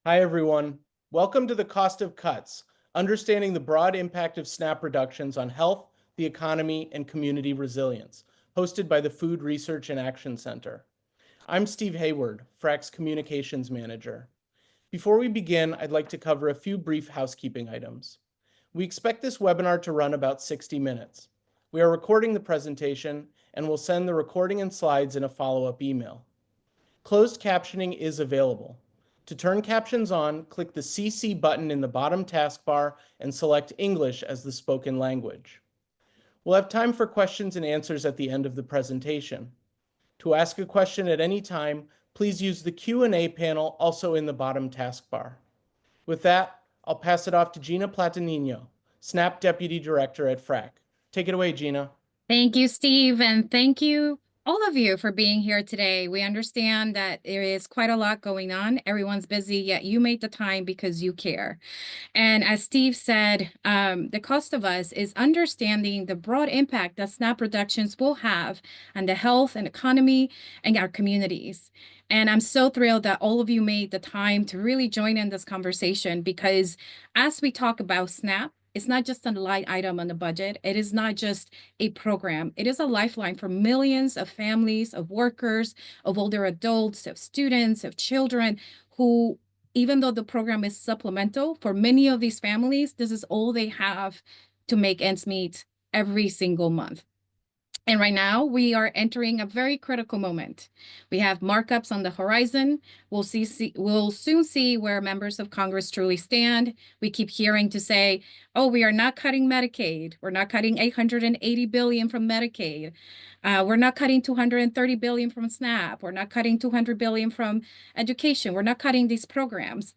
Hi, everyone. Welcome to the Cost of Cuts, understanding the broad impact of SNAP reductions on health, the economy, and community resilience, hosted by the Food Research and Action Center. I'm Steve Hayward, FRAC's Communications Manager. Before we begin, I'd like to cover a few brief housekeeping items. We expect this webinar to run about 60 minutes. We are recording the presentation and will send the recording and slides in a follow-up email. Closed captioning is available. To turn captions on, click the CC button in the bottom taskbar and select English as the spoken language. We'll have time for questions and answers at the end of the presentation. To ask a question at any time, please use the Q&A panel also in the bottom taskbar. With that, I'll pass it off to Gina Platanino, SNAP Deputy Director at FRAC. Take it away, Gina. Thank you, Steve, and thank you, all of you, for being here today. We understand that there is quite a lot going on. Everyone's busy, yet you made the time because you care. And as Steve said, the cost of us is understanding the broad impact that SNAP reductions will have on the health and economy and our communities. And I'm so thrilled that all of you made the time to really join in this conversation, because as we talk about SNAP, it's not just a line item on the budget. It is not just a program. It is a lifeline for millions of families, of workers, of older adults, of students, of children who, even though the program is supplemental, for many of these families, this is all they have to make ends meet every single month. And right now, we are entering a very critical moment. We have markups on the horizon. We'll soon see where members of Congress truly stand. We keep hearing to say, oh, we are not cutting Medicaid. We're not cutting $880 billion from Medicaid. We're not cutting $230 billion from SNAP. We're not cutting $200 billion from education. We're not cutting these programs.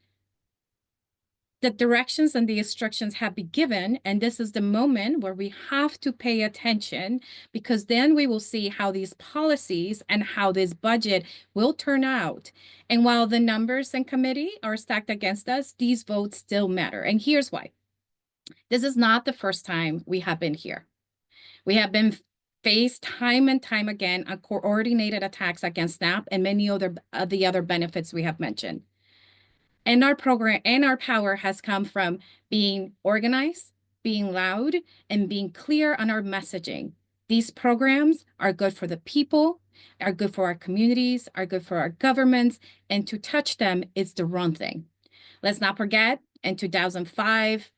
The directions and the instructions have been given, and this is the moment where we have to pay attention, because then we will see how these policies and how this budget will turn out. And while the numbers in committee are stacked against us, these votes still matter. And here's why. This is not the first time we have been here. We have been faced time and time again on coordinated attacks against SNAP and many other of the other benefits we have mentioned. And our program and our power has come from being organized, being loud, and being clear on our messaging. These programs are good for the people, are good for our communities, are good for our governments, and to touch them is the wrong thing. Let's not forget, in 2005,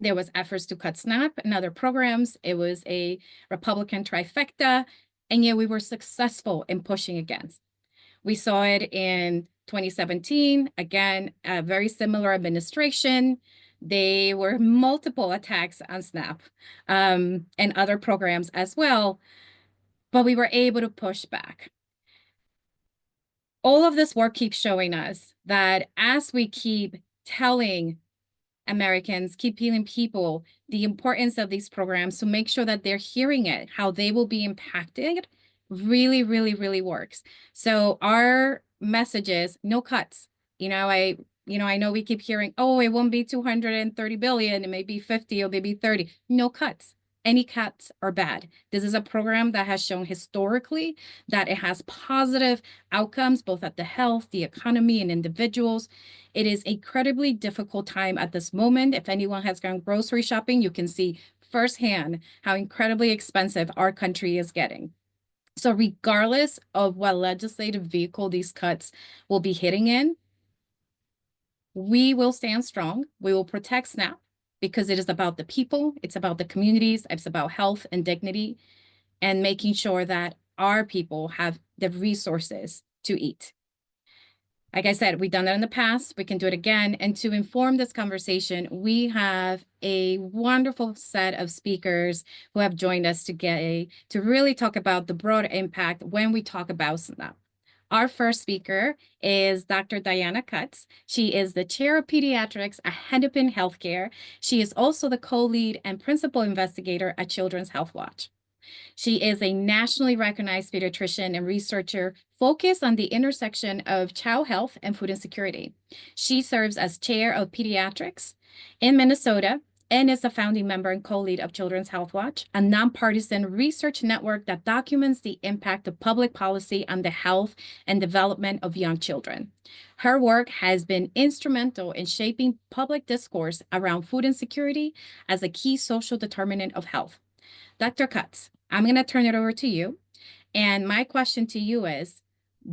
there was efforts to cut SNAP and other programs. It was a Republican trifecta, and yet we were successful in pushing against. We saw it in 2017, again, a very similar administration. There were multiple attacks on SNAP and other programs as well, but we were able to push back. All of this work keeps showing us that as we keep telling Americans, keep telling people the importance of these programs to make sure that they're hearing it, how they will be impacted, really, really, really works. So our message is no cuts. I know we keep hearing, oh, it won't be 230 billion, it may be 50 or maybe 30. No cuts. Any cuts are bad. This is a program that has shown historically that it has positive outcomes, both at the health, the economy, and individuals. It is an incredibly difficult time at this moment. If anyone has gone grocery shopping, you can see firsthand how incredibly expensive our country is getting. So regardless of what legislative vehicle these cuts will be hitting in, we will stand strong. We will protect SNAP because it is about the people, it's about the communities, it's about health and dignity, and making sure that our people have the resources to eat. Like I said, we've done that in the past. We can do it again. And to inform this conversation, we have a wonderful set of speakers who have joined us to really talk about the broad impact when we talk about SNAP. Our first speaker is Dr. Diana Cutts. She is the chair of pediatrics at Hennepin Healthcare. She is also the co-lead and principal investigator at Children's Health Watch. She is a nationally recognized pediatrician and researcher focused on the intersection of child health and food insecurity. She serves as chair of pediatrics in Minnesota and is a founding member and co-lead of Children's Health Watch, a nonpartisan research network that documents the impact of public policy on the health and development of young children. Her work has been instrumental in shaping public discourse around food insecurity as a key social determinant of health. Dr. Cutts, I'm going to turn it over to you. And my question to you is,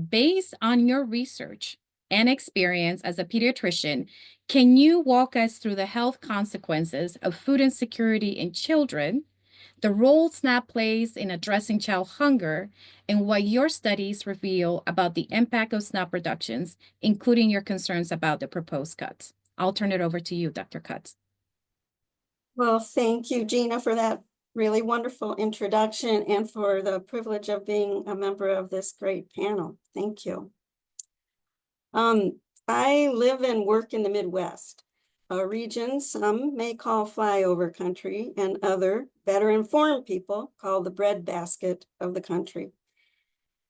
based on your research and experience as a pediatrician, can you walk us through the health consequences of food insecurity in children, the role SNAP plays in addressing child hunger, and what your studies reveal about the impact of SNAP reductions, including your concerns about the proposed cuts? I'll turn it over to you, Dr. Cutts. Well, thank you, Gina, for that really wonderful introduction and for the privilege of being a member of this great panel. Thank you. I live and work in the Midwest, a region some may call flyover country and other better informed people call the breadbasket of the country.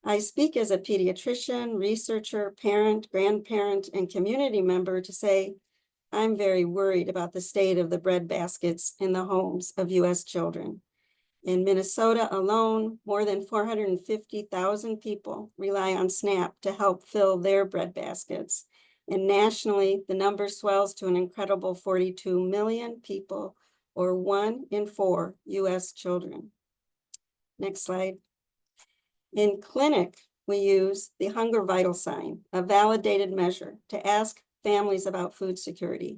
I speak as a pediatrician, researcher, parent, grandparent, and community member to say I'm very worried about the state of the breadbaskets in the homes of U.S. children. In Minnesota alone, more than 450,000 people rely on SNAP to help fill their breadbaskets. And nationally, the number swells to an incredible 42 million people, or 1 in 4 U.S. children. Next slide. In clinic, we use the hunger vital sign, a validated measure, to ask families about food security.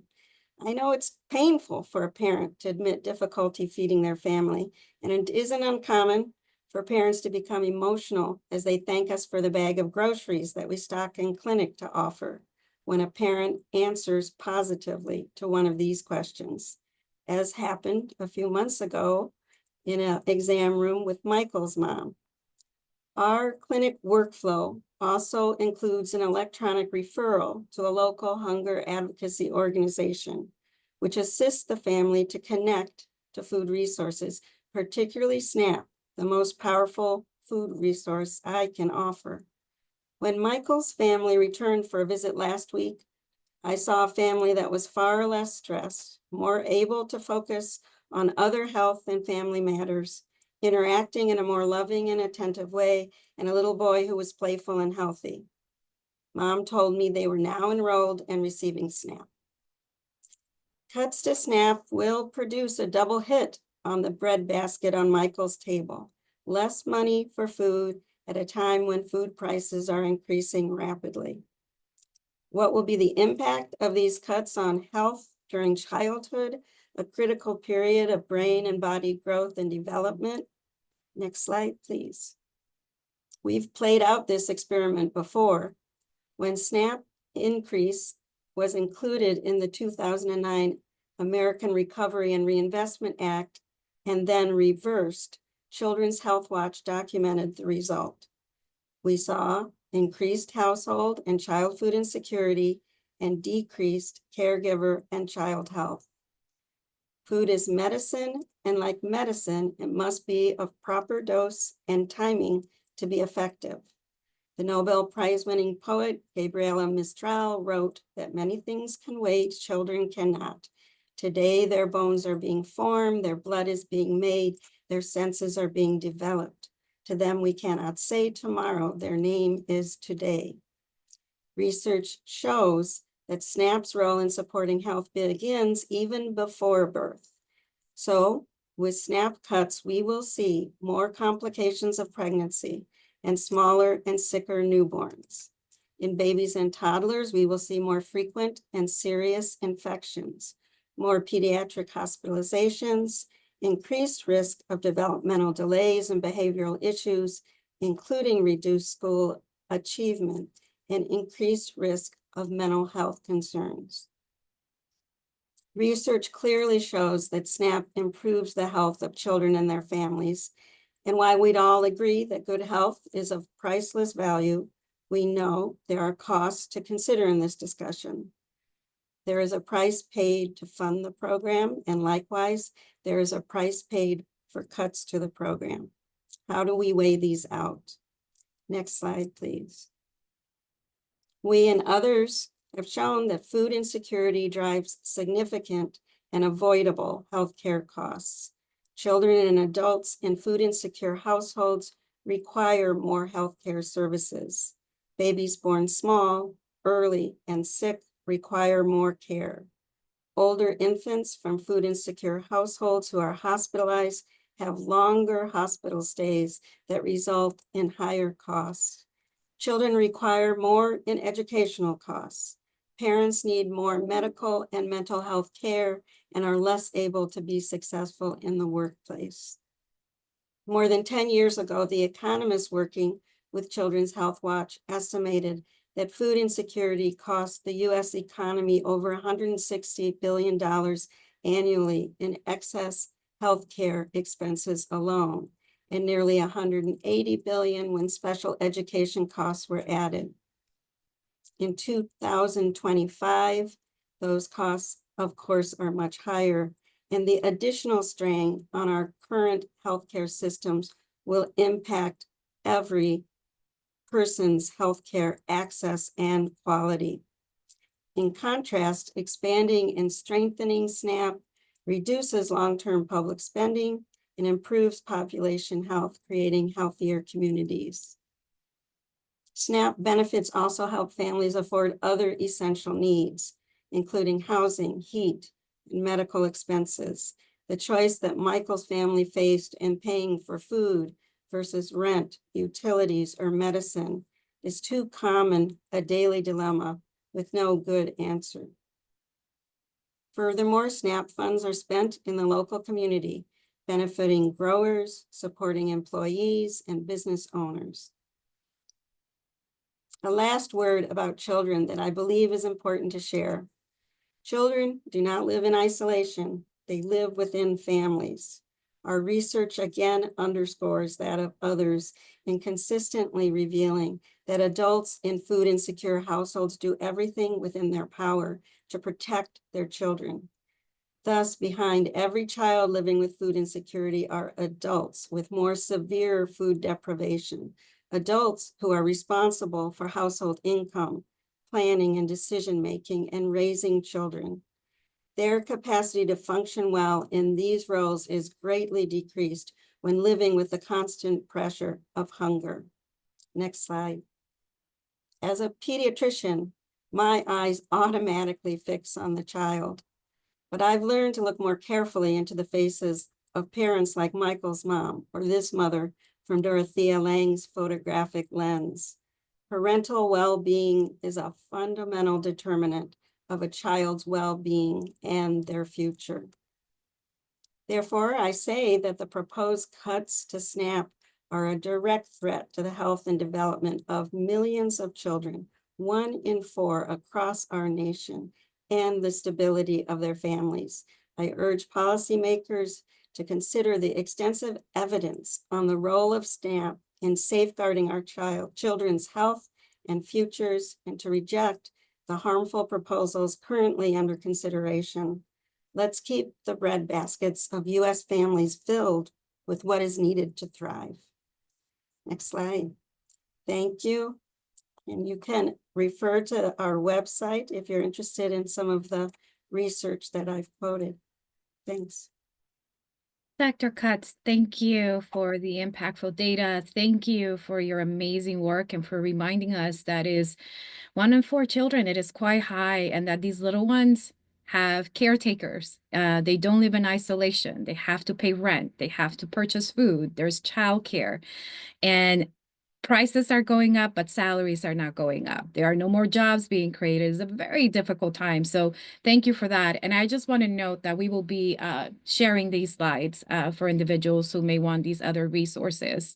I know it's painful for a parent to admit difficulty feeding their family, and it isn't uncommon for parents to become emotional as they thank us for the bag of groceries that we stock in clinic to offer when a parent answers positively to one of these questions, as happened a few months ago in an exam room with Michael's mom. Our clinic workflow also includes an electronic referral to a local hunger advocacy organization, which assists the family to connect to food resources, particularly SNAP, the most powerful food resource I can offer. When Michael's family returned for a visit last week, I saw a family that was far less stressed, more able to focus on other health and family matters, interacting in a more loving and attentive way, and a little boy who was playful and healthy. Mom told me they were now enrolled and receiving SNAP. Cuts to SNAP will produce a double hit on the breadbasket on Michael's table. Less money for food at a time when food prices are increasing rapidly. What will be the impact of these cuts on health during childhood, a critical period of brain and body growth and development? Next slide, please. We've played out this experiment before. When SNAP increase was included in the 2009 American Recovery and Reinvestment Act and then reversed, Children's Health Watch documented the result. We saw increased household and child food insecurity and decreased caregiver and child health. Food is medicine, and like medicine, it must be of proper dose and timing to be effective. The Nobel Prize-winning poet Gabriela Mistral wrote that many things can wait, children cannot. Today, their bones are being formed, their blood is being made, their senses are being developed. To them, we cannot say tomorrow, their name is today. Research shows that SNAP's role in supporting health begins even before birth. So with SNAP cuts, we will see more complications of pregnancy and smaller and sicker newborns. In babies and toddlers, we will see more frequent and serious infections, more pediatric hospitalizations, increased risk of developmental delays and behavioral issues, including reduced school achievement, and increased risk of mental health concerns. Research clearly shows that SNAP improves the health of children and their families. And while we'd all agree that good health is of priceless value, we know there are costs to consider in this discussion. There is a price paid to fund the program, and likewise, there is a price paid for cuts to the program. How do we weigh these out? Next slide, please. We and others have shown that food insecurity drives significant and avoidable healthcare costs. Children and adults in food insecure households require more healthcare services. Babies born small, early, and sick require more care. Older infants from food insecure households who are hospitalized have longer hospital stays that result in higher costs. Children require more in educational costs. Parents need more medical and mental health care and are less able to be successful in the workplace. More than 10 years ago, the economists working with Children's Health Watch estimated that food insecurity costs the U.S. economy over $160 billion annually in excess healthcare expenses alone, and nearly $180 billion when special education costs were added. In 2025, those costs, of course, are much higher, and the additional strain on our current healthcare systems will impact every person's healthcare access and quality. In contrast, expanding and strengthening SNAP reduces long-term public spending and improves population health, creating healthier communities. SNAP benefits also help families afford other essential needs, including housing, heat, and medical expenses. The choice that Michael's family faced in paying for food versus rent, utilities, or medicine is too common a daily dilemma with no good answer. Furthermore, SNAP funds are spent in the local community, benefiting growers, supporting employees, and business owners. A last word about children that I believe is important to share. Children do not live in isolation. They live within families. Our research again underscores that of others in consistently revealing that adults in food insecure households do everything within their power to protect their children. Thus, behind every child living with food insecurity are adults with more severe food deprivation, adults who are responsible for household income, planning and decision-making, and raising children. Their capacity to function well in these roles is greatly decreased when living with the constant pressure of hunger. Next slide. As a pediatrician, my eyes automatically fix on the child, but I've learned to look more carefully into the faces of parents like Michael's mom or this mother from Dorothea Lange's photographic lens. Parental well-being is a fundamental determinant of a child's well-being and their future. Therefore, I say that the proposed cuts to SNAP are a direct threat to the health and development of millions of children, 1 in 4 across our nation, and the stability of their families. I urge policymakers to consider the extensive evidence on the role of SNAP in safeguarding our children's health and futures, and to reject the harmful proposals currently under consideration. Let's keep the bread baskets of U.S. families filled with what is needed to thrive. Next slide. Thank you. And you can refer to our website if you're interested in some of the research that I've quoted. Thanks. Dr. Cutts, thank you for the impactful data. Thank you for your amazing work and for reminding us that is 1 in 4 children. It is quite high, and that these little ones have caretakers. They don't live in isolation. They have to pay rent. They have to purchase food. There's childcare, and prices are going up, but salaries are not going up. There are no more jobs being created. It's a very difficult time. So thank you for that. And I just want to note that we will be sharing these slides for individuals who may want these other resources.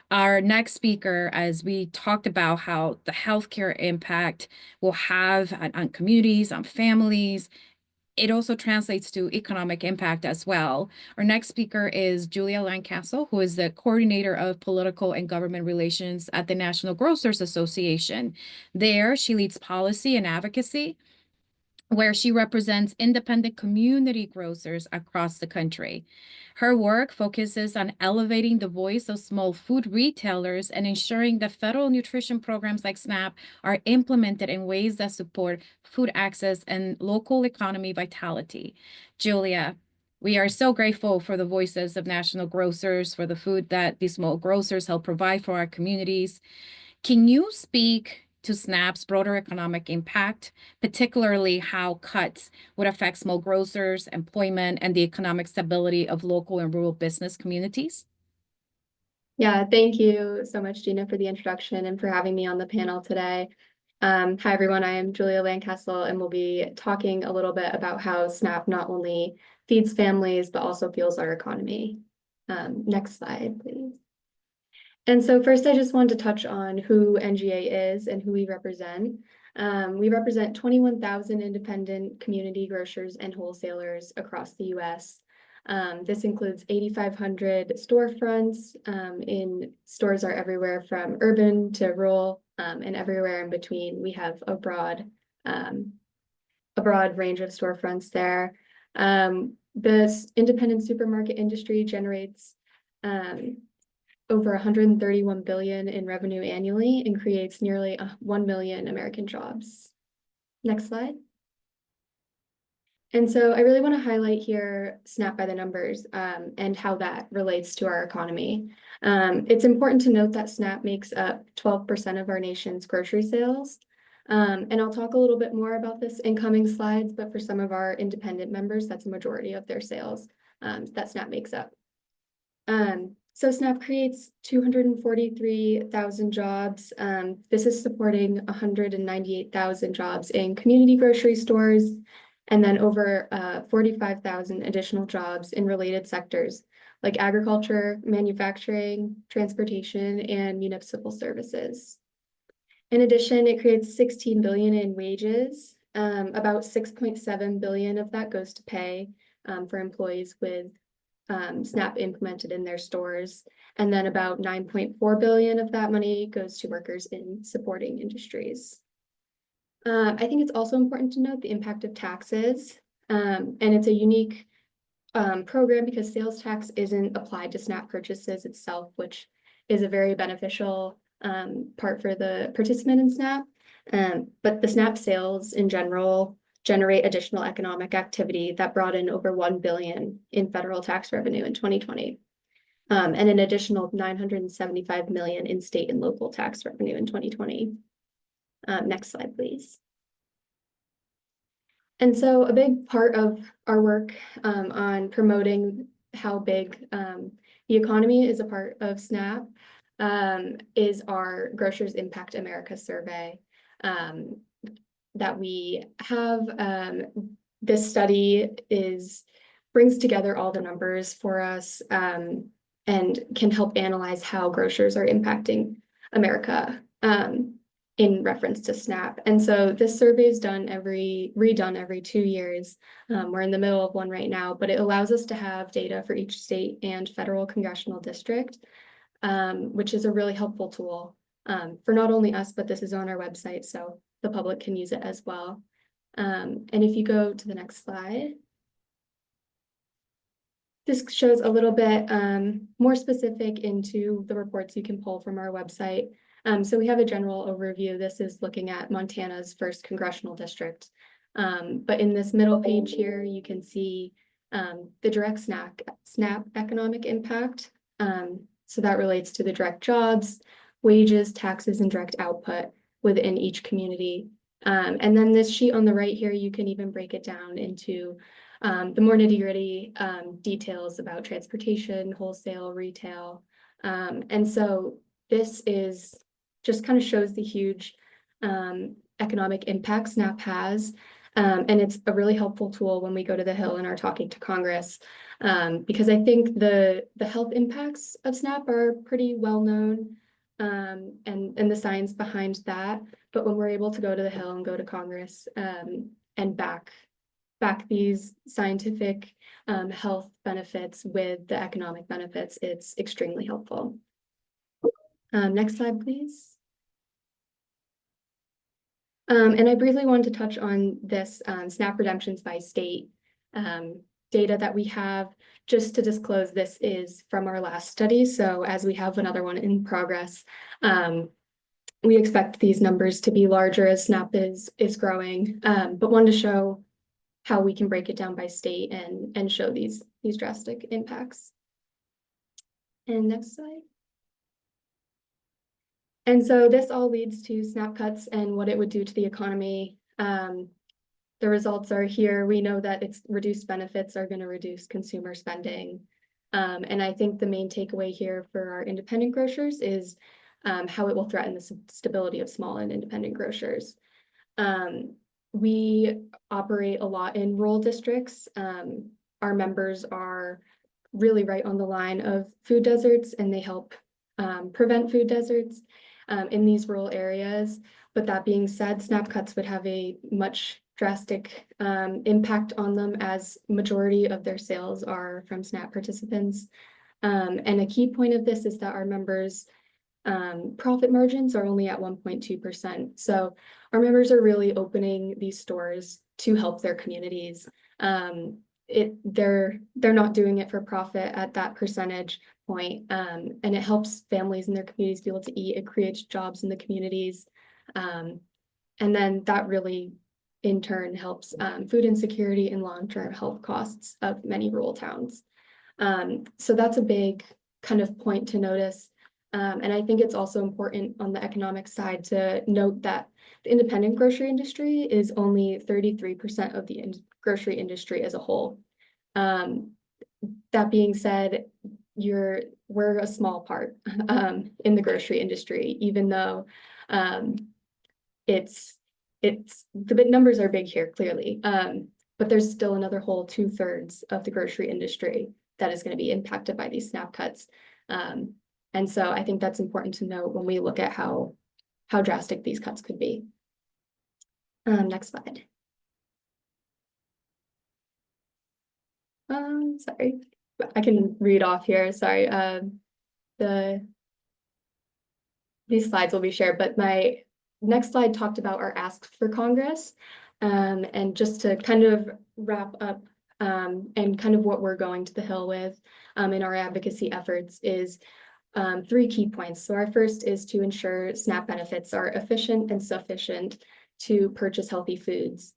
Our next speaker, as we talked about how the healthcare impact will have on communities, on families, it also translates to economic impact as well. Our next speaker is Julia Lancaster, who is the coordinator of political and government relations at the National Grocers Association. There, she leads policy and advocacy where she represents independent community grocers across the country. Her work focuses on elevating the voice of small food retailers and ensuring that federal nutrition programs like SNAP are implemented in ways that support food access and local economy vitality. Julia, we are so grateful for the voices of national grocers, for the food that these small grocers help provide for our communities. Can you speak to SNAP's broader economic impact, particularly how cuts would affect small grocers, employment, and the economic stability of local and rural business communities? Yeah, thank you so much, Gina, for the introduction and for having me on the panel today. Hi, everyone. I am Julia Landcastle, and we'll be talking a little bit about how SNAP not only feeds families, but also fuels our economy. Next slide, please. And so first, I just wanted to touch on who NGA is and who we represent. We represent 21,000 independent community grocers and wholesalers across the U.S. This includes 8,500 storefronts. Stores are everywhere from urban to rural and everywhere in between. We have a broad range of storefronts there. The independent supermarket industry generates over 131 billion in revenue annually and creates nearly 1 million American jobs. Next slide. And so I really want to highlight here SNAP by the numbers and how that relates to our economy. It's important to note that SNAP makes up 12% of our nation's grocery sales. And I'll talk a little bit more about this in coming slides, but for some of our independent members, that's a majority of their sales that SNAP makes up. So SNAP creates 243,000 jobs. This is supporting 198,000 jobs in community grocery stores, and then over 45,000 additional jobs in related sectors like agriculture, manufacturing, transportation, and municipal services. In addition, it creates 16 billion in wages. About 6.7 billion of that goes to pay for employees with SNAP implemented in their stores. And then about 9.4 billion of that money goes to workers in supporting industries. I think it's also important to note the impact of taxes. And it's a unique program because sales tax isn't applied to SNAP purchases itself, which is a very beneficial part for the participant in SNAP. But the SNAP sales in general generate additional economic activity that brought in over 1 billion in federal tax revenue in 2020, and an additional 975 million in state and local tax revenue in 2020. Next slide, please. And so a big part of our work on promoting how big the economy is a part of SNAP is our Grocers Impact America survey that we have. This study brings together all the numbers for us and can help analyze how grocers are impacting America in reference to SNAP. And so this survey is redone every 2 years. We're in the middle of one right now, but it allows us to have data for each state and federal congressional district, which is a really helpful tool for not only us, but this is on our website, so the public can use it as well. And if you go to the next slide, this shows a little bit more specific into the reports you can pull from our website. So we have a general overview. This is looking at Montana's 1st congressional district. But in this middle page here, you can see the direct SNAP economic impact. So that relates to the direct jobs, wages, taxes, and direct output within each community. And then this sheet on the right here, you can even break it down into the more nitty-gritty details about transportation, wholesale, retail. And so this just kind of shows the huge economic impact SNAP has. And it's a really helpful tool when we go to the Hill and are talking to Congress, because I think the health impacts of SNAP are pretty well known, and the science behind that. But when we're able to go to the Hill and go to Congress and back these scientific health benefits with the economic benefits, it's extremely helpful. Next slide, please. And I briefly wanted to touch on this SNAP redemptions by state data that we have. Just to disclose, this is from our last study. So as we have another one in progress, we expect these numbers to be larger as SNAP is growing, but wanted to show how we can break it down by state and show these drastic impacts. And next slide. And so this all leads to SNAP cuts and what it would do to the economy. The results are here. We know that its reduced benefits are going to reduce consumer spending. And I think the main takeaway here for our independent grocers is how it will threaten the stability of small and independent grocers. We operate a lot in rural districts. Our members are really right on the line of food deserts, and they help prevent food deserts in these rural areas. But that being said, SNAP cuts would have a much drastic impact on them, as majority of their sales are from SNAP participants. And a key point of this is that our members' profit margins are only at 1.2%. So our members are really opening these stores to help their communities. They're not doing it for profit at that percentage point, and it helps families in their communities be able to eat. It creates jobs in the communities, and then that really in turn helps food insecurity and long-term health costs of many rural towns. So that's a big kind of point to notice. And I think it's also important on the economic side to note that the independent grocery industry is only 33% of the grocery industry as a whole. That being said, we're a small part in the grocery industry, even though the numbers are big here, clearly. But there's still another whole 2/3 of the grocery industry that is going to be impacted by these SNAP cuts. And so I think that's important to note when we look at how drastic these cuts could be. Next slide. Sorry, I can read off here. Sorry, these slides will be shared, but my next slide talked about our asks for Congress. And just to kind of wrap up and kind of what we're going to the Hill with in our advocacy efforts is 3 key points. So our first is to ensure SNAP benefits are efficient and sufficient to purchase healthy foods.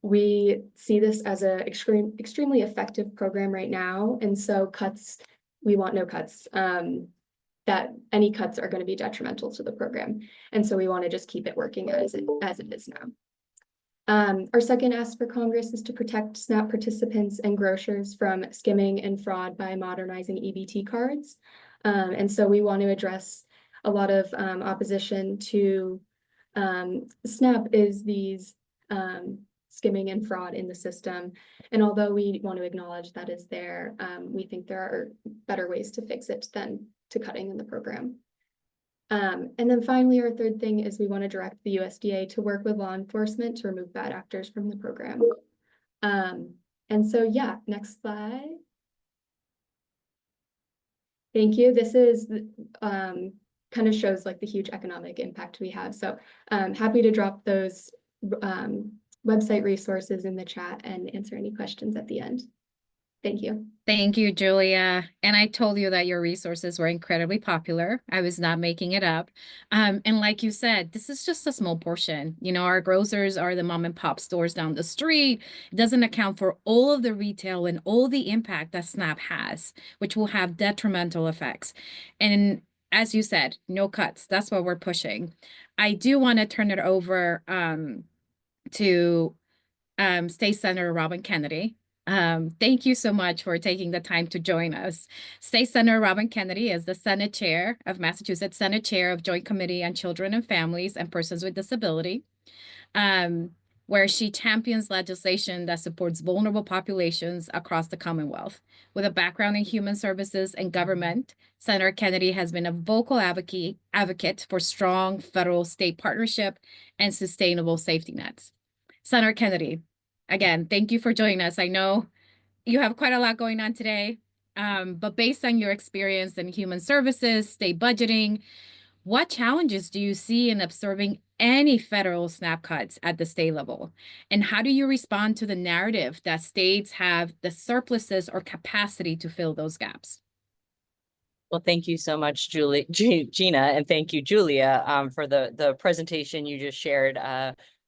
We see this as an extremely effective program right now, and so we want no cuts. That any cuts are going to be detrimental to the program, and so we want to just keep it working as it is now. Our second ask for Congress is to protect SNAP participants and grocers from skimming and fraud by modernizing EBT cards. And so we want to address a lot of opposition to SNAP is these skimming and fraud in the system. And although we want to acknowledge that is there, we think there are better ways to fix it than to cutting in the program. And then finally, our third thing is we want to direct the USDA to work with law enforcement to remove bad actors from the program. And so, yeah, next slide. Thank you. This is kind of shows like the huge economic impact we have. So happy to drop those website resources in the chat and answer any questions at the end. Thank you. Thank you, Julia. And I told you that your resources were incredibly popular. I was not making it up. And like you said, this is just a small portion. You know, our grocers are the mom and pop stores down the street. It doesn't account for all of the retail and all the impact that SNAP has, which will have detrimental effects. And as you said, no cuts. That's what we're pushing. I do want to turn it over to State Senator Robin Kennedy. Thank you so much for taking the time to join us. State Senator Robin Kennedy is the Senate Chair of Massachusetts, Senate Chair of Joint Committee on Children and Families and Persons with Disability, where she champions legislation that supports vulnerable populations across the Commonwealth. With a background in human services and government, Senator Kennedy has been a vocal advocate for strong federal-state partnership and sustainable safety nets. Senator Kennedy, again, thank you for joining us. I know you have quite a lot going on today, but based on your experience in human services, state budgeting, What challenges do you see in observing any federal SNAP cuts at the state level? And how do you respond to the narrative that states have the surpluses or capacity to fill those gaps? Well, thank you so much, Gina, and thank you, Julia, for the presentation you just shared,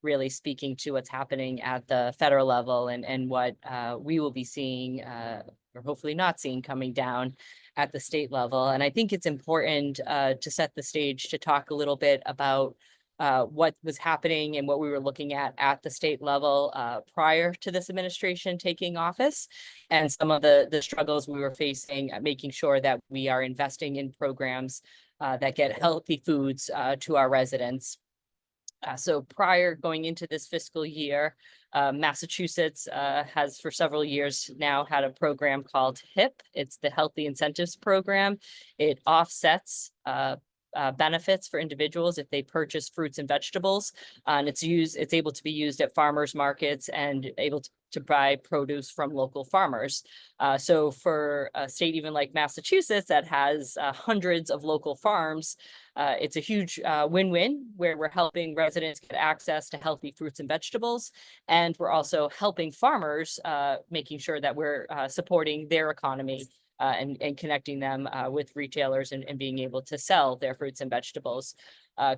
really speaking to what's happening at the federal level and what we will be seeing, or hopefully not seeing, coming down at the state level. And I think it's important to set the stage to talk a little bit about what was happening and what we were looking at the state level prior to this administration taking office, and some of the struggles we were facing, making sure that we are investing in programs that get healthy foods to our residents. So prior going into this fiscal year, Massachusetts has for several years now had a program called HIP. It's the Healthy Incentives Program. It offsets benefits for individuals if they purchase fruits and vegetables, and it's able to be used at farmers markets and able to buy produce from local farmers. So for a state even like Massachusetts that has hundreds of local farms, it's a huge win-win, where we're helping residents get access to healthy fruits and vegetables, and we're also helping farmers, making sure that we're supporting their economy and connecting them with retailers and being able to sell their fruits and vegetables.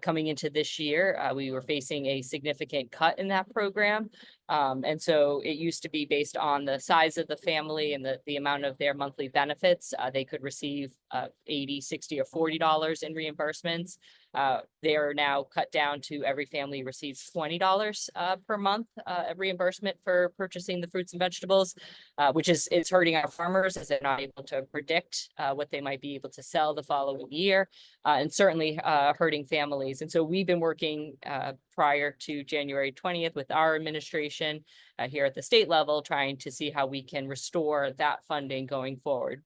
Coming into this year, we were facing a significant cut in that program. And so it used to be based on the size of the family and the amount of their monthly benefits. They could receive $80, $60, or $40 in reimbursements. They are now cut down to every family receives $20 per month reimbursement for purchasing the fruits and vegetables, which is hurting our farmers as they're not able to predict what they might be able to sell the following year, and certainly hurting families. And so we've been working prior to January 20th with our administration here at the state level, trying to see how we can restore that funding going forward.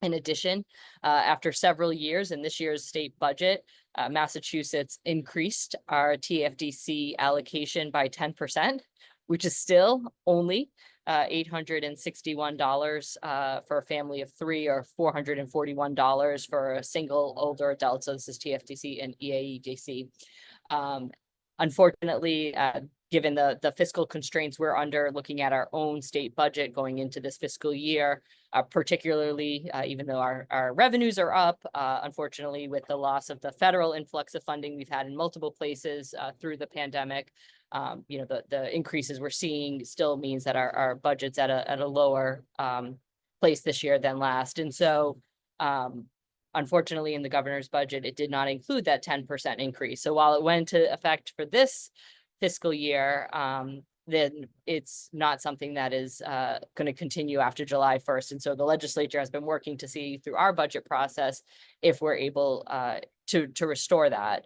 In addition, after several years in this year's state budget, Massachusetts increased our TFDC allocation by 10%, which is still only $861 for a family of 3, or $441 for a single older adult. So this is TFDC and EAEDC. Unfortunately, given the fiscal constraints we're under, looking at our own state budget going into this fiscal year, particularly even though our revenues are up, unfortunately, with the loss of the federal influx of funding we've had in multiple places through the pandemic, the increases we're seeing still means that our budget's at a lower place this year than last. And so unfortunately, in the governor's budget, it did not include that 10% increase. So while it went into effect for this fiscal year, then it's not something that is going to continue after July 1st. And so the legislature has been working to see through our budget process if we're able to restore that.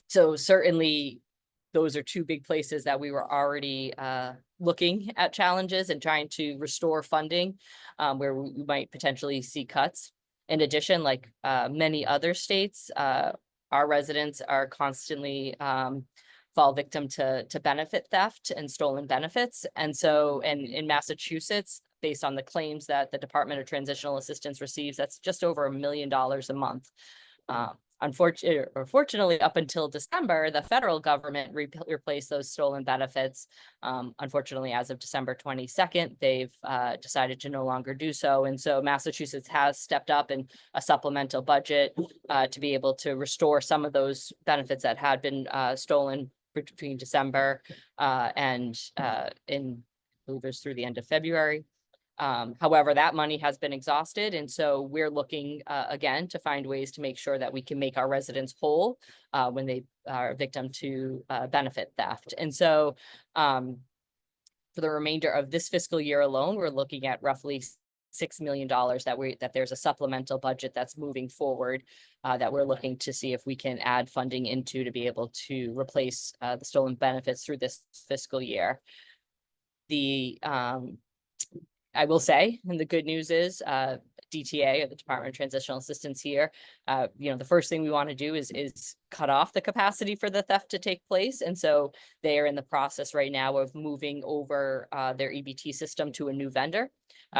So certainly those are two big places that we were already looking at challenges and trying to restore funding where we might potentially see cuts. In addition, like many other states, our residents are constantly fall victim to benefit theft and stolen benefits. And so, and in Massachusetts, based on the claims that the Department of Transitional Assistance receives, that's just over $1 million a month. Unfortunately, up until December, the federal government replaced those stolen benefits. Unfortunately, as of December 22nd, they've decided to no longer do so. And so Massachusetts has stepped up in a supplemental budget to be able to restore some of those benefits that had been stolen between December and I believe it was through the end of February. However, that money has been exhausted. And so we're looking again to find ways to make sure that we can make our residents whole when they are victim to benefit theft. And so for the remainder of this fiscal year alone, we're looking at roughly $6 million that there's a supplemental budget that's moving forward that we're looking to see if we can add funding into to be able to replace the stolen benefits through this fiscal year. I will say, and the good news is DTA, or the Department of Transitional Assistance here, the first thing we want to do is cut off the capacity for the theft to take place. And so they are in the process right now of moving over their EBT system to a new vendor.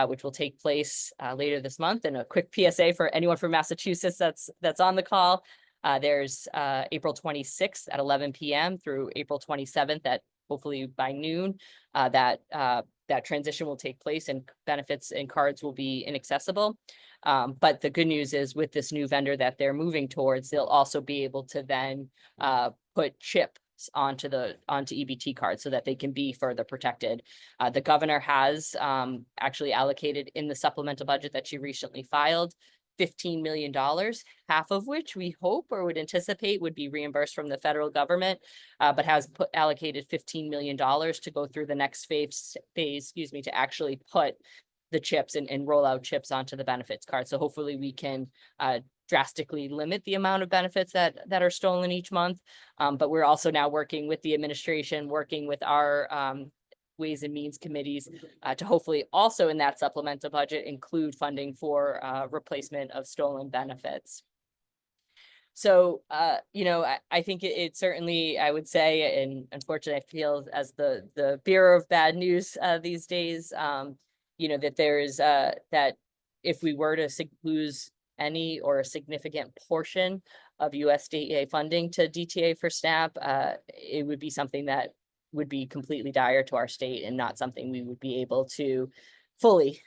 which will take place later this month. And a quick PSA for anyone from Massachusetts that's on the call. There's April 26th at 11 p.m. through April 27th at hopefully by noon. That transition will take place and benefits and cards will be inaccessible. But the good news is with this new vendor that they're moving towards, they'll also be able to then put chips onto EBT cards so that they can be further protected. The governor has actually allocated in the supplemental budget that she recently filed $15 million, half of which we hope or would anticipate would be reimbursed from the federal government, but has allocated $15 million to go through the next phase, to actually put the chips and roll out chips onto the benefits card. So hopefully we can drastically limit the amount of benefits that are stolen each month. But we're also now working with the administration, working with our Ways and Means committees to hopefully also in that supplemental budget include funding for replacement of stolen benefits. So, I think it certainly, I would say, and unfortunately I feel as the bearer of bad news these days, that there is that if we were to lose any or a significant portion of USDA funding to DTA for SNAP, it would be something that would be completely dire to our state and not something we would be able to fully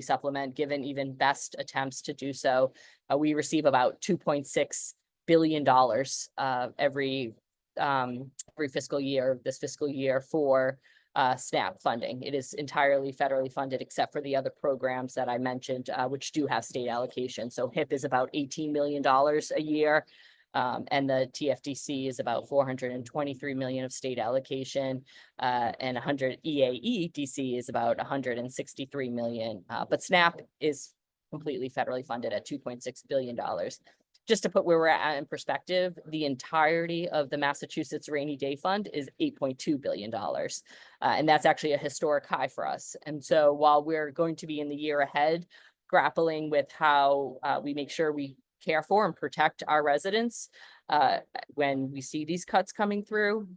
supplement, given even best attempts to do so. We receive about $2.6 billion every fiscal year, this fiscal year, for SNAP funding. It is entirely federally funded, except for the other programs that I mentioned, which do have state allocation. So HIP is about $18 million a year. And the TFDC is about $423 million of state allocation, and 100 EAEDC is about $163 million. But SNAP is completely federally funded at $2.6 billion. Just to put where we're at in perspective, the entirety of the Massachusetts Rainy Day Fund is $8.2 billion. And that's actually a historic high for us. And so while we're going to be in the year ahead, grappling with how we make sure we care for and protect our residents when we see these cuts coming through.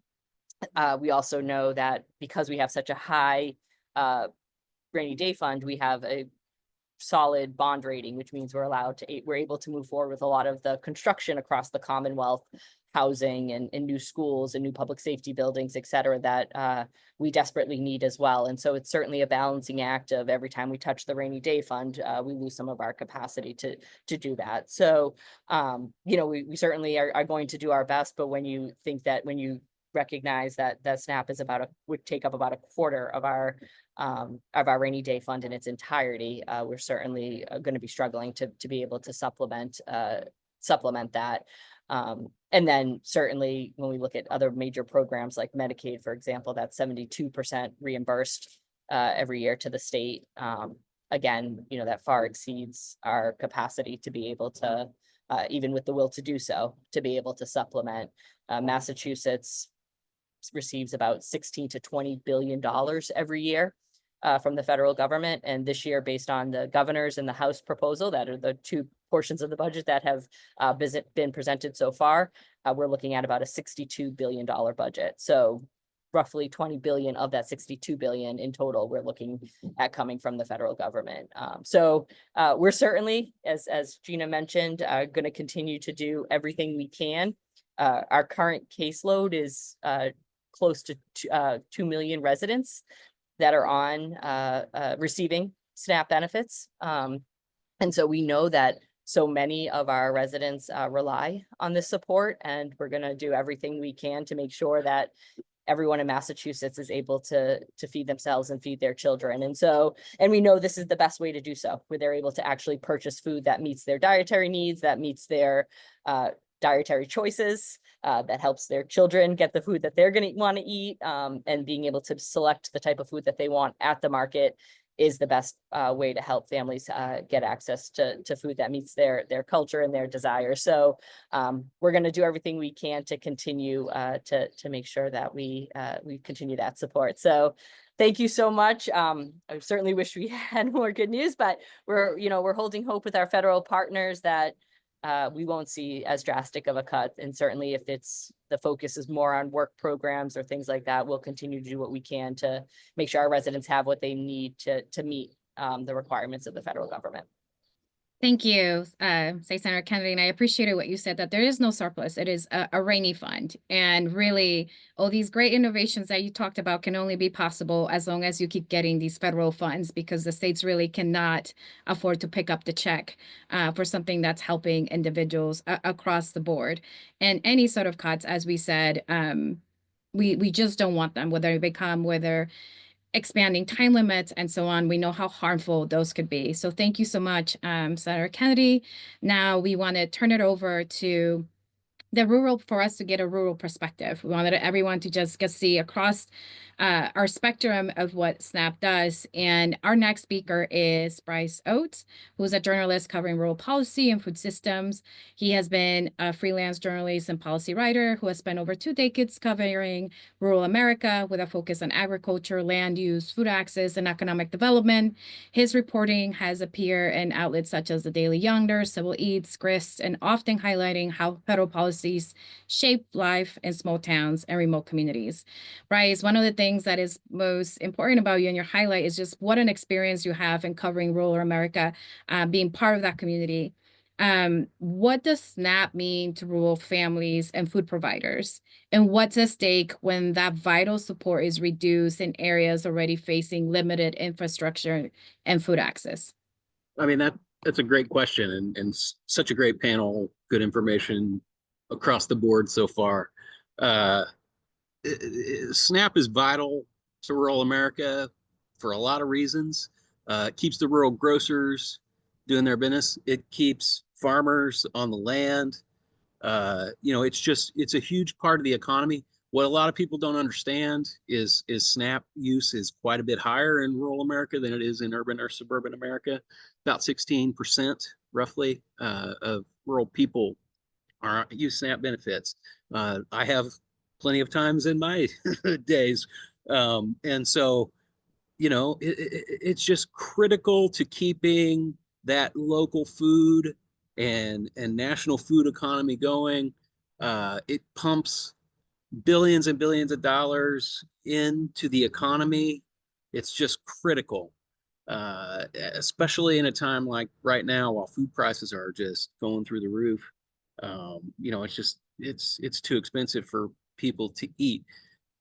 We also know that because we have such a high rainy day fund, we have a solid bond rating, which means we're able to move forward with a lot of the construction across the Commonwealth, housing and new schools and new public safety buildings, et cetera, that we desperately need as well. And so it's certainly a balancing act of every time we touch the rainy day fund, we lose some of our capacity to do that. So, we certainly are going to do our best, but when you recognize that SNAP is would take up about a quarter of our rainy day fund in its entirety, we're certainly going to be struggling to be able to supplement that. And then certainly when we look at other major programs like Medicaid, for example, that's 72% reimbursed every year to the state. Again, that far exceeds our capacity to be able to, even with the will to do so, to be able to supplement. Massachusetts receives about $16 to $20 billion every year from the federal government. And this year, based on the governor's and the House proposal, that are the two portions of the budget that have been presented so far, we're looking at about a $62 billion budget. So roughly 20 billion of that 62 billion in total, we're looking at coming from the federal government. So we're certainly, as Gina mentioned, going to continue to do everything we can. Our current caseload is close to 2 million residents that are on receiving SNAP benefits. And so we know that so many of our residents rely on this support, and we're going to do everything we can to make sure that everyone in Massachusetts is able to feed themselves and feed their children. And we know this is the best way to do so, where they're able to actually purchase food that meets their dietary needs, that meets their dietary choices, that helps their children get the food that they're going to want to eat, and being able to select the type of food that they want at the market is the best way to help families get access to food that meets their culture and their desires. So we're going to do everything we can to continue to make sure that we continue that support. So thank you so much. I certainly wish we had more good news, but we're holding hope with our federal partners that we won't see as drastic of a cut. And certainly if the focus is more on work programs or things like that, we'll continue to do what we can to make sure our residents have what they need to meet the requirements of the federal government. Thank you, State Senator Kennedy, and I appreciated what you said, that there is no surplus. It is a rainy fund. And really, all these great innovations that you talked about can only be possible as long as you keep getting these federal funds, because the states really cannot afford to pick up the check for something that's helping individuals across the board. And any sort of cuts, as we said, we just don't want them, whether expanding time limits and so on. We know how harmful those could be. So thank you so much, Senator Kennedy. Now we want to turn it over to for us to get a rural perspective. We wanted everyone to just get see across our spectrum of what SNAP does. And our next speaker is Bryce Oates, who's a journalist covering rural policy and food systems. He has been a freelance journalist and policy writer who has spent over 2 decades covering rural America with a focus on agriculture, land use, food access, and economic development. His reporting has appeared in outlets such as the Daily Yonder, Civil Eats, Grist, and often highlighting how federal policies shape life in small towns and remote communities. Bryce, one of the things that is most important about you and your highlight is just what an experience you have in covering rural America, being part of that community. What does SNAP mean to rural families and food providers? And what's at stake when that vital support is reduced in areas already facing limited infrastructure and food access? I mean, that's a great question, and such a great panel, good information across the board so far. SNAP is vital to rural America for a lot of reasons. It keeps the rural grocers doing their business. It keeps farmers on the land. It's a huge part of the economy. What a lot of people don't understand is SNAP use is quite a bit higher in rural America than it is in urban or suburban America. About 16% roughly of rural people use SNAP benefits. I have plenty of times in my days. And so, it's just critical to keeping that local food and national food economy going. It pumps billions and billions of dollars into the economy. It's just critical, especially in a time like right now, while food prices are just going through the roof. It's too expensive for people to eat.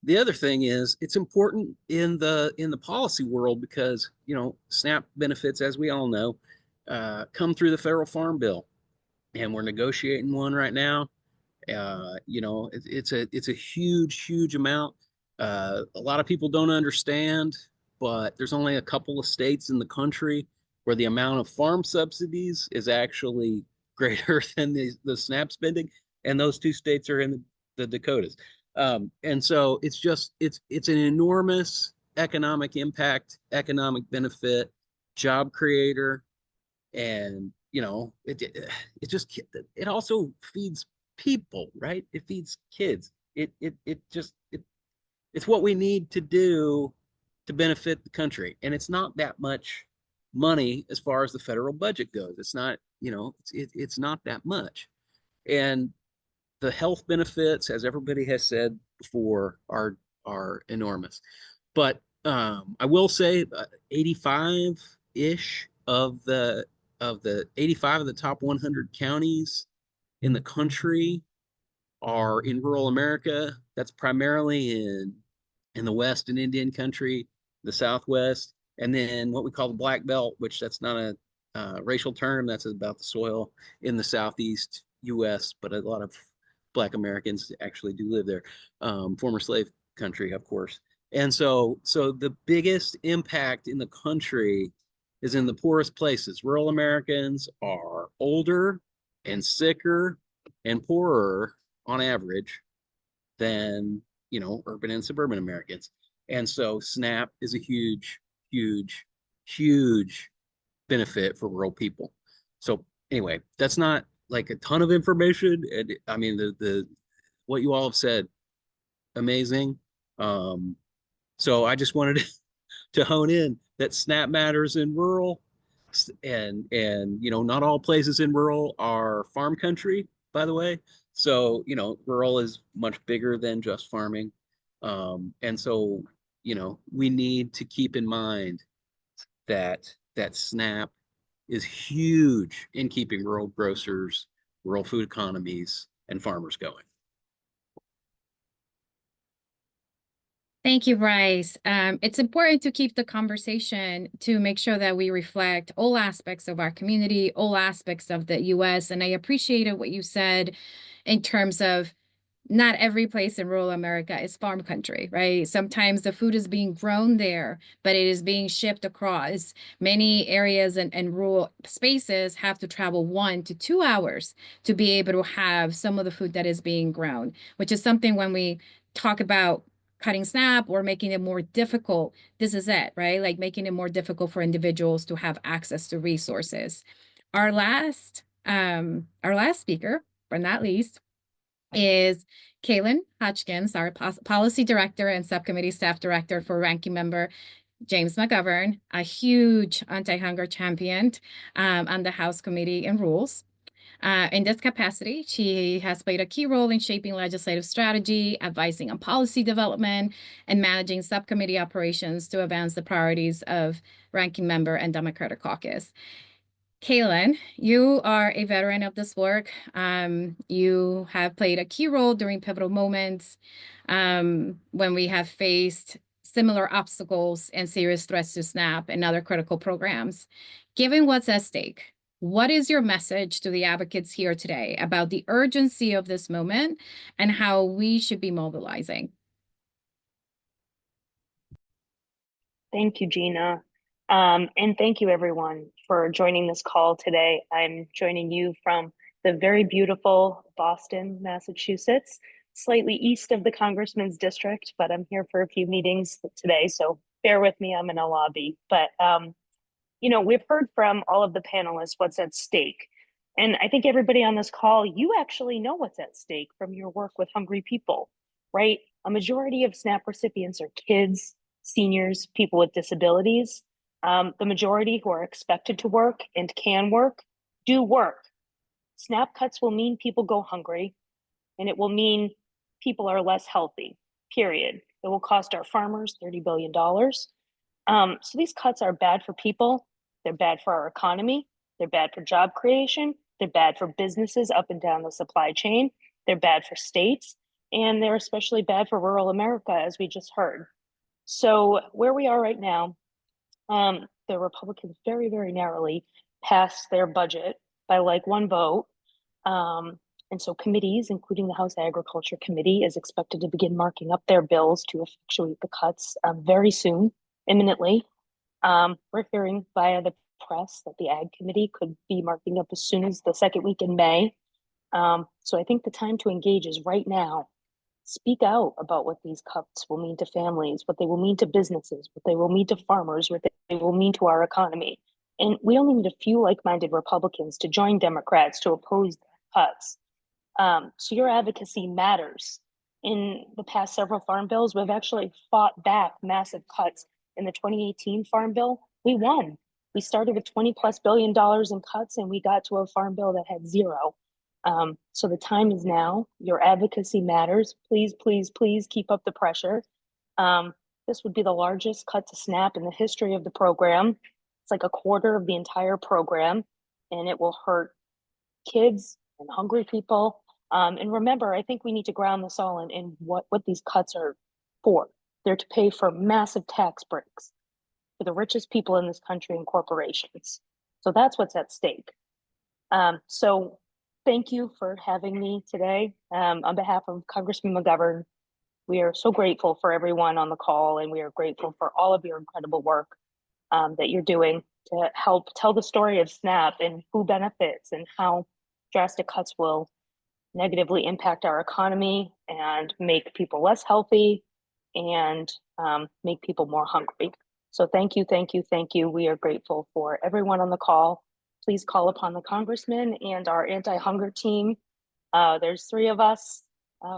The other thing is it's important in the policy world because SNAP benefits, as we all know, come through the federal farm bill, and we're negotiating one right now. It's a huge amount. A lot of people don't understand, but there's only a couple of states in the country where the amount of farm subsidies is actually greater than the SNAP spending, and those 2 states are in the Dakotas. And so it's an enormous economic impact, economic benefit, job creator, and it also feeds people, right? It feeds kids. It's what we need to do to benefit the country, and it's not that much money as far as the federal budget goes. It's not, it's not that much. And the health benefits, as everybody has said before, are enormous. But I will say 85-ish of the 85 of the top 100 counties in the country are in rural America. That's primarily in the West and Indian country, the Southwest, and then what we call the Black Belt, which that's not a racial term. That's about the soil in the Southeast U.S., but a lot of Black Americans actually do live there. Former slave country, of course. And so the biggest impact in the country is in the poorest places. Rural Americans are older and sicker and poorer on average than urban and suburban Americans. And so SNAP is a huge benefit for rural people. So anyway, that's not like a ton of information. And I mean, the what you all have said, amazing. So I just wanted to hone in that SNAP matters in rural, and not all places in rural are farm country, by the way. So rural is much bigger than just farming. And so we need to keep in mind that that SNAP is huge in keeping rural grocers, rural food economies, and farmers going. Thank you, Bryce. It's important to keep the conversation to make sure that we reflect all aspects of our community, all aspects of the US. And I appreciated what you said in terms of not every place in rural America is farm country, right? Sometimes the food is being grown there, but it is being shipped across. Many areas and rural spaces have to travel 1 to 2 hours to be able to have some of the food that is being grown, which is something when we talk about cutting SNAP or making it more difficult, this is it, right? Like making it more difficult for individuals to have access to resources. Our last speaker, but not least, is Kaylin Hodgkins, our policy director and subcommittee staff director for ranking member James McGovern, a huge anti-hunger champion on the House Committee on Rules. In this capacity, she has played a key role in shaping legislative strategy, advising on policy development, and managing subcommittee operations to advance the priorities of ranking member and Democratic caucus. Kaylin, you are a veteran of this work. You have played a key role during pivotal moments when we have faced similar obstacles and serious threats to SNAP and other critical programs. Given what's at stake, what is your message to the advocates here today about the urgency of this moment and how we should be mobilizing? Thank you, Gina. And thank you everyone for joining this call today. I'm joining you from the very beautiful Boston, Massachusetts, slightly east of the Congressman's district, but I'm here for a few meetings today, so bear with me, I'm in a lobby. But we've heard from all of the panelists what's at stake. And I think everybody on this call, you actually know what's at stake from your work with hungry people, right? A majority of SNAP recipients are kids, seniors, people with disabilities. The majority who are expected to work and can work, do work. SNAP cuts will mean people go hungry, and it will mean people are less healthy, period. It will cost our farmers $30 billion. So these cuts are bad for people. They're bad for our economy. They're bad for job creation. They're bad for businesses up and down the supply chain. They're bad for states. And they're especially bad for rural America, as we just heard. So where we are right now, the Republicans very, very narrowly passed their budget by like 1 vote. And so committees, including the House Agriculture Committee, is expected to begin marking up their bills to effectuate the cuts very soon, imminently. We're hearing via the press that the Ag Committee could be marking up as soon as the second week in May. So I think the time to engage is right now. Speak out about what these cuts will mean to families, what they will mean to businesses, what they will mean to farmers, what they will mean to our economy. And we only need a few like-minded Republicans to join Democrats to oppose the cuts. So your advocacy matters. In the past several farm bills, we've actually fought back massive cuts. In the 2018 Farm Bill, we won. We started with $20+ billion in cuts, and we got to a farm bill that had 0. So the time is now. Your advocacy matters. Please, please, please keep up the pressure. This would be the largest cut to SNAP in the history of the program. It's like a quarter of the entire program, and it will hurt kids and hungry people. And remember, I think we need to ground this all in what these cuts are for. They're to pay for massive tax breaks for the richest people in this country and corporations. So that's what's at stake. So thank you for having me today. On behalf of Congressman McGovern, we are so grateful for everyone on the call, and we are grateful for all of your incredible work that you're doing to help tell the story of SNAP and who benefits and how drastic cuts will negatively impact our economy and make people less healthy and make people more hungry. So thank you, thank you, thank you. We are grateful for everyone on the call. Please call upon the congressman and our anti-hunger team. There's 3 of us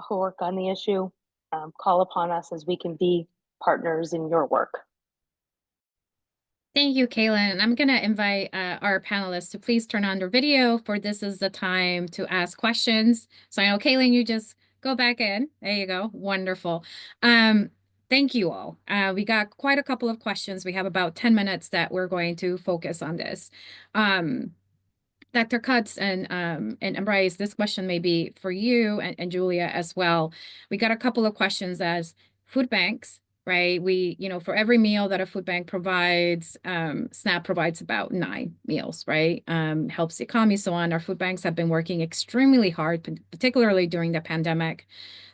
who work on the issue. Call upon us as we can be partners in your work. Thank you, Kaylin. I'm going to invite our panelists to please turn on their video, for this is the time to ask questions. So I know, Kaylin, you just go back in. There you go. Wonderful. thank you all. We got quite a couple of questions. We have about 10 minutes that we're going to focus on this. Dr. Cutts and Bryce, this question may be for you and Julia as well. We got a couple of questions as food banks, right? We, for every meal that a food bank provides, SNAP provides about 9 meals, right? Helps the economy, so on. Our food banks have been working extremely hard, particularly during the pandemic.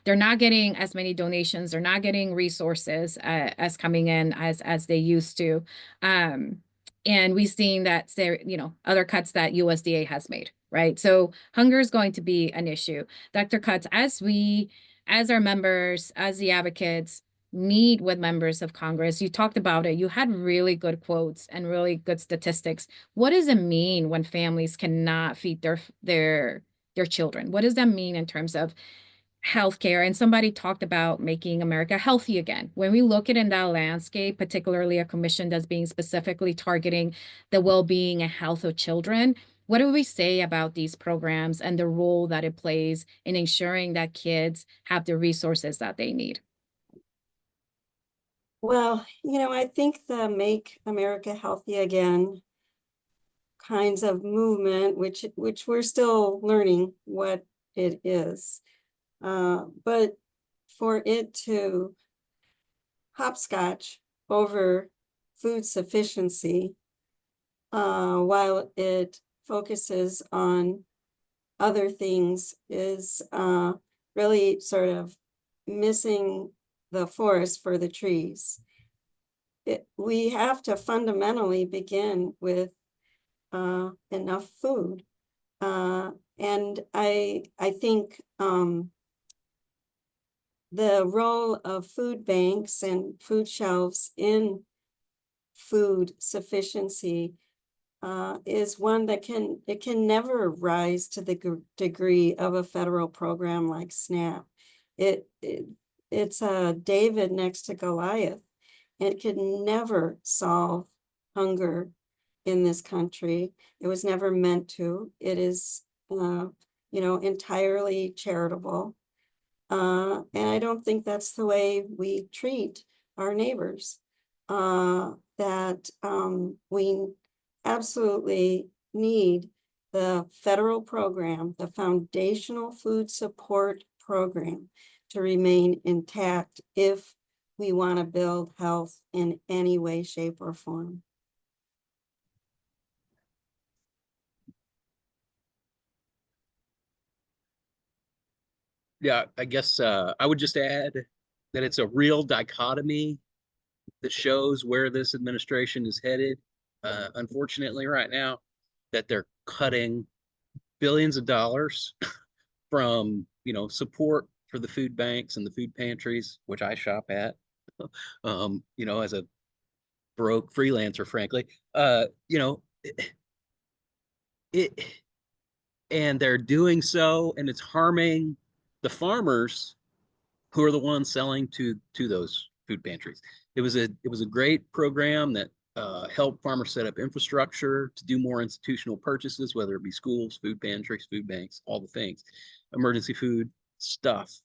They're not getting as many donations. They're not getting resources as coming in as they used to. And we've seen that there, other cuts that USDA has made, right? So hunger is going to be an issue. Dr. Cutts, as our members, as the advocates, meet with members of Congress, you talked about it. You had really good quotes and really good statistics. What does it mean when families cannot feed their children? What does that mean in terms of healthcare? And somebody talked about making America healthy again. When we look at in that landscape, particularly a commission that's being specifically targeting the well-being and health of children, what do we say about these programs and the role that it plays in ensuring that kids have the resources that they need? Well, I think the Make America Healthy Again kinds of movement, which we're still learning what it is, but for it to hopscotch over food sufficiency, while it focuses on other things, is really sort of missing the forest for the trees. We have to fundamentally begin with enough food. And I think the role of food banks and food shelves in food sufficiency is one that can never rise to the degree of a federal program like SNAP. It's a David next to Goliath. It could never solve hunger in this country. It was never meant to. It is, entirely charitable. And I don't think that's the way we treat our neighbors. That we absolutely need the federal program, the foundational food support program, to remain intact if we want to build health in any way, shape, or form. Yeah, I guess I would just add that it's a real dichotomy that shows where this administration is headed. Unfortunately, right now, that they're cutting billions of dollars from support for the food banks and the food pantries, which I shop at. As a broke freelancer, frankly, it and they're doing so, and it's harming the farmers who are the ones selling to those food pantries. It was a great program that helped farmers set up infrastructure to do more institutional purchases, whether it be schools, food pantries, food banks, all the things, emergency food stuff.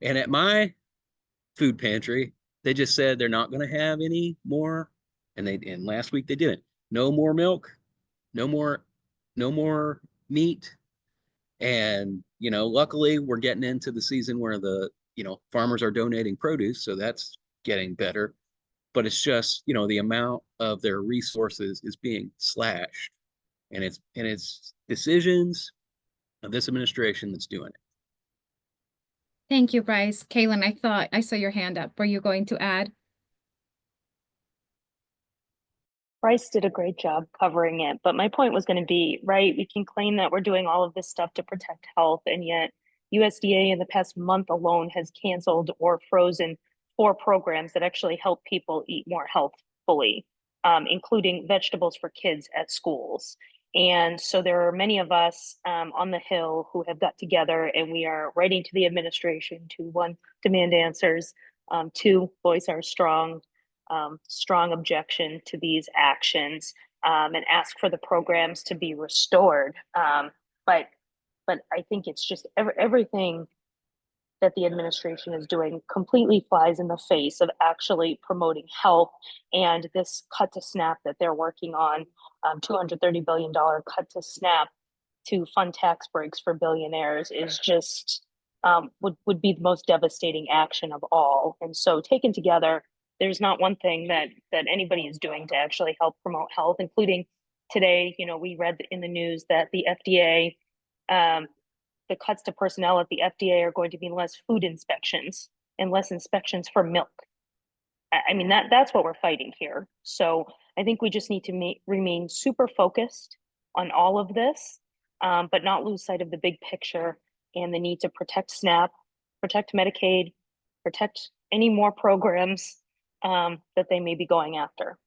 And at my food pantry, they just said they're not going to have any more. And last week they didn't. No more milk, no more meat. And luckily we're getting into the season where the farmers are donating produce, so that's getting better. But it's just the amount of their resources is being slashed, and it's decisions of this administration that's doing it. Thank you, Bryce. Kaylin, I thought I saw your hand up. Were you going to add? Bryce did a great job covering it, but my point was going to be, right, we can claim that we're doing all of this stuff to protect health, and yet USDA in the past month alone has canceled or frozen 4 programs that actually help people eat more healthfully, including vegetables for kids at schools. And so there are many of us on the Hill who have got together, and we are writing to the administration to, 1, demand answers, 2, voice our strong objection to these actions, and ask for the programs to be restored. But I think it's just everything that the administration is doing completely flies in the face of actually promoting health. And this cut to SNAP that they're working on, $230 billion cut to SNAP to fund tax breaks for billionaires, is just would be the most devastating action of all. And so taken together, there's not one thing that anybody is doing to actually help promote health, including today, we read in the news that the FDA, the cuts to personnel at the FDA are going to be less food inspections and less inspections for milk. I mean, that's what we're fighting here. So I think we just need to remain super focused on all of this, but not lose sight of the big picture and the need to protect SNAP, protect Medicaid, protect any more programs that they may be going after.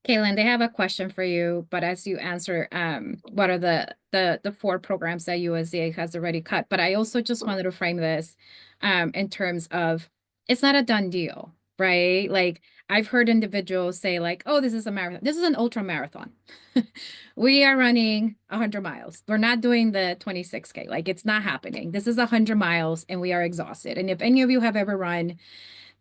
Kaylin, they have a question for you, but as you answer, what are the 4 programs that USDA has already cut? But I also just wanted to frame this in terms of, it's not a done deal, right? Like, I've heard individuals say like, oh, this is a marathon. This is an ultra marathon. We are running 100 miles. We're not doing the 26K. Like, it's not happening. This is 100 miles and we are exhausted. And if any of you have ever run,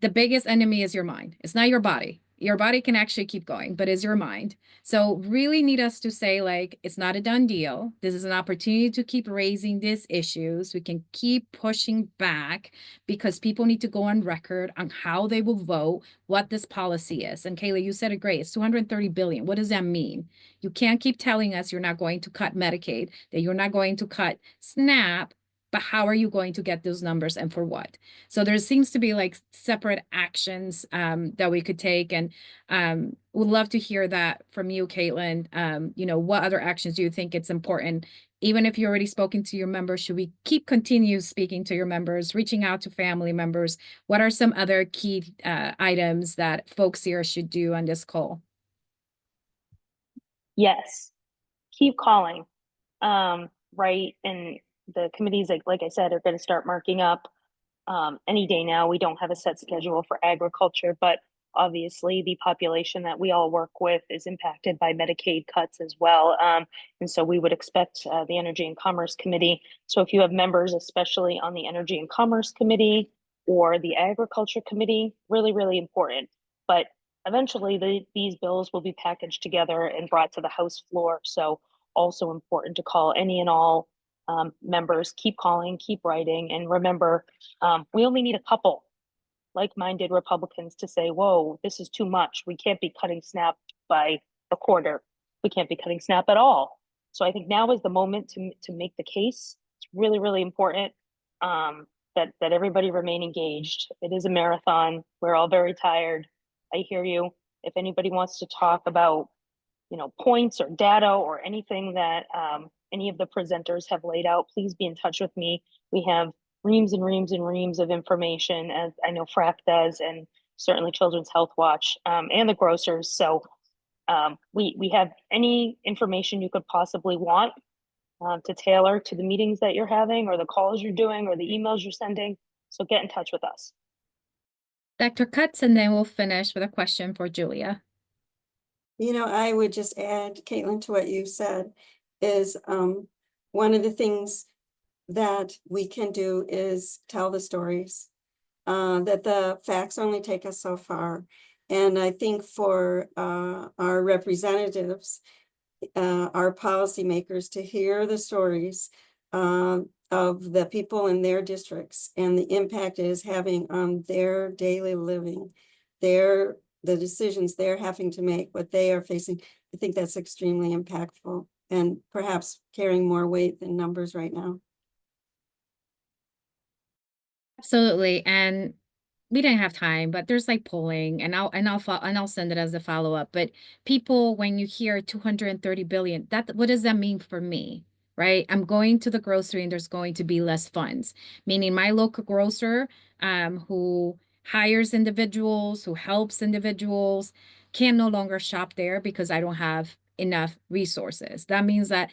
the biggest enemy is your mind. It's not your body. Your body can actually keep going, but it's your mind. So really need us to say, like, it's not a done deal. This is an opportunity to keep raising these issues. We can keep pushing back because people need to go on record on how they will vote, what this policy is. And Kayla, you said it great. It's 230 billion. What does that mean? You can't keep telling us you're not going to cut Medicaid, that you're not going to cut SNAP, but how are you going to get those numbers and for what? So there seems to be like separate actions that we could take, and would love to hear that from you, Caitlin. What other actions do you think it's important? Even if you already spoken to your members, should we continue speaking to your members, reaching out to family members? What are some other key items that folks here should do on this call? Yes, keep calling, right? And the committees, like I said, are going to start marking up any day now. We don't have a set schedule for agriculture, but obviously the population that we all work with is impacted by Medicaid cuts as well. And so we would expect the Energy and Commerce Committee. So if you have members, especially on the Energy and Commerce Committee or the Agriculture Committee, really, really important. But eventually these bills will be packaged together and brought to the House floor. So also important to call any and all members. Keep calling, keep writing, and remember, we only need a couple like-minded Republicans to say, whoa, this is too much. We can't be cutting SNAP by a quarter. We can't be cutting SNAP at all. So I think now is the moment to make the case. It's really, really important that everybody remain engaged. It is a marathon. We're all very tired. I hear you. If anybody wants to talk about, points or data or anything that any of the presenters have laid out, please be in touch with me. We have reams and reams and reams of information, as I know FRAC does, and certainly Children's Health Watch and the grocers. So we have any information you could possibly want to tailor to the meetings that you're having or the calls you're doing or the emails you're sending. So get in touch with us. Dr. Cutts, and then we'll finish with a question for Julia. I would just add, Caitlin, to what you said, is one of the things that we can do is tell the stories, that the facts only take us so far. And I think for our representatives, our policymakers, to hear the stories of the people in their districts and the impact it is having on their daily living, the decisions they're having to make, what they are facing. I think that's extremely impactful and perhaps carrying more weight than numbers right now. Absolutely. And we didn't have time, but there's like polling, and I'll send it as a follow-up. But people, when you hear 230 billion, what does that mean for me? Right? I'm going to the grocery and there's going to be less funds, meaning my local grocer who hires individuals, who helps individuals, can no longer shop there because I don't have enough resources. That means that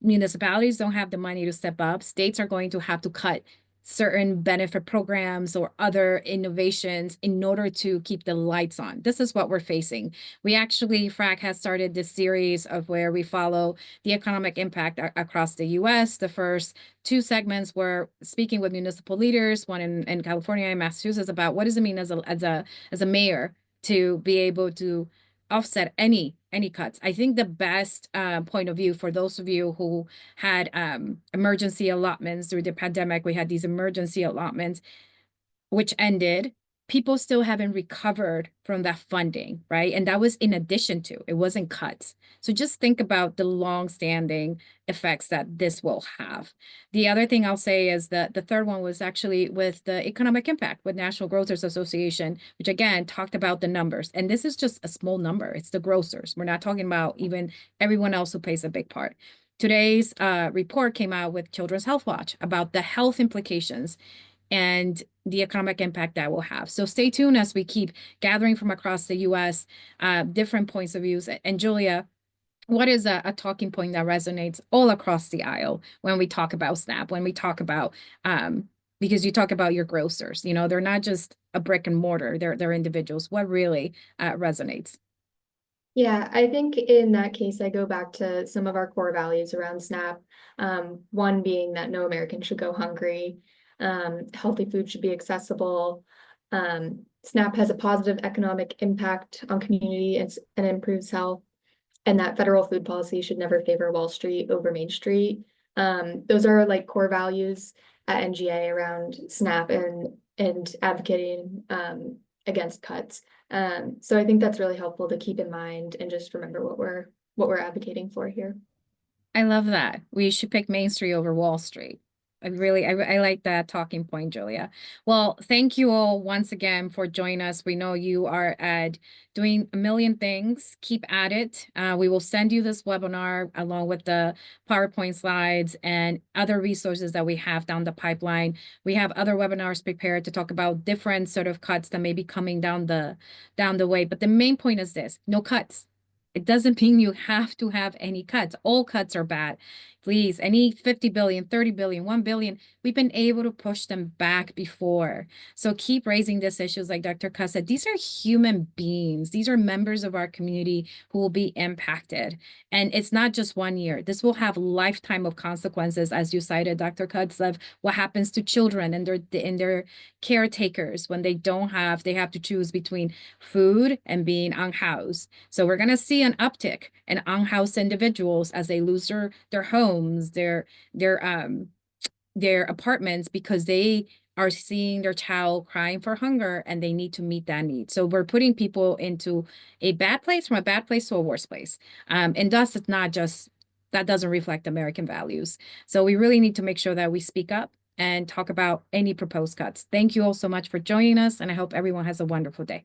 municipalities don't have the money to step up. States are going to have to cut certain benefit programs or other innovations in order to keep the lights on. This is what we're facing. We actually, FRAC has started this series of where we follow the economic impact across the US. The first two segments were speaking with municipal leaders, one in California and Massachusetts, about what does it mean as a mayor to be able to offset any cuts. I think the best point of view for those of you who had emergency allotments through the pandemic, we had these emergency allotments, which ended. People still haven't recovered from that funding, right? And that was in addition to, it wasn't cuts. So just think about the long-standing effects that this will have. The other thing I'll say is that the third one was actually with the economic impact with National Grocers Association, which again talked about the numbers. And this is just a small number. It's the grocers. We're not talking about even everyone else who plays a big part. Today's report came out with Children's Health Watch about the health implications and the economic impact that will have. So stay tuned as we keep gathering from across the US, different points of views. And Julia, what is a talking point that resonates all across the aisle when we talk about SNAP, when we talk about, because you talk about your grocers, they're not just a brick and mortar, they're individuals. What really resonates? Yeah, I think in that case, I go back to some of our core values around SNAP. One being that no American should go hungry. Healthy food should be accessible. SNAP has a positive economic impact on community and improves health, and that federal food policy should never favor Wall Street over Main Street. Those are like core values at NGA around SNAP and advocating against cuts. So I think that's really helpful to keep in mind and just remember what we're advocating for here. I love that. We should pick Main Street over Wall Street. I like that talking point, Julia. Well, thank you all once again for joining us. We know you are doing a million things. Keep at it. We will send you this webinar along with the PowerPoint slides and other resources that we have down the pipeline. We have other webinars prepared to talk about different sort of cuts that may be coming down the way. But the main point is this: no cuts. It doesn't mean you have to have any cuts. All cuts are bad. Please, any 50 billion, 30 billion, 1 billion, we've been able to push them back before. So keep raising these issues like Dr. Ka said. These are human beings. These are members of our community who will be impacted. And it's not just 1 year. This will have lifetime of consequences, as you cited, Dr. Kutz, of what happens to children and their caretakers when they have to choose between food and being unhoused. So we're going to see an uptick in unhoused individuals as they lose their homes, their apartments, because they are seeing their child crying for hunger and they need to meet that need. So we're putting people into a bad place, from a bad place to a worse place. And thus it's not just, that doesn't reflect American values. So we really need to make sure that we speak up and talk about any proposed cuts. Thank you all so much for joining us, and I hope everyone has a wonderful day.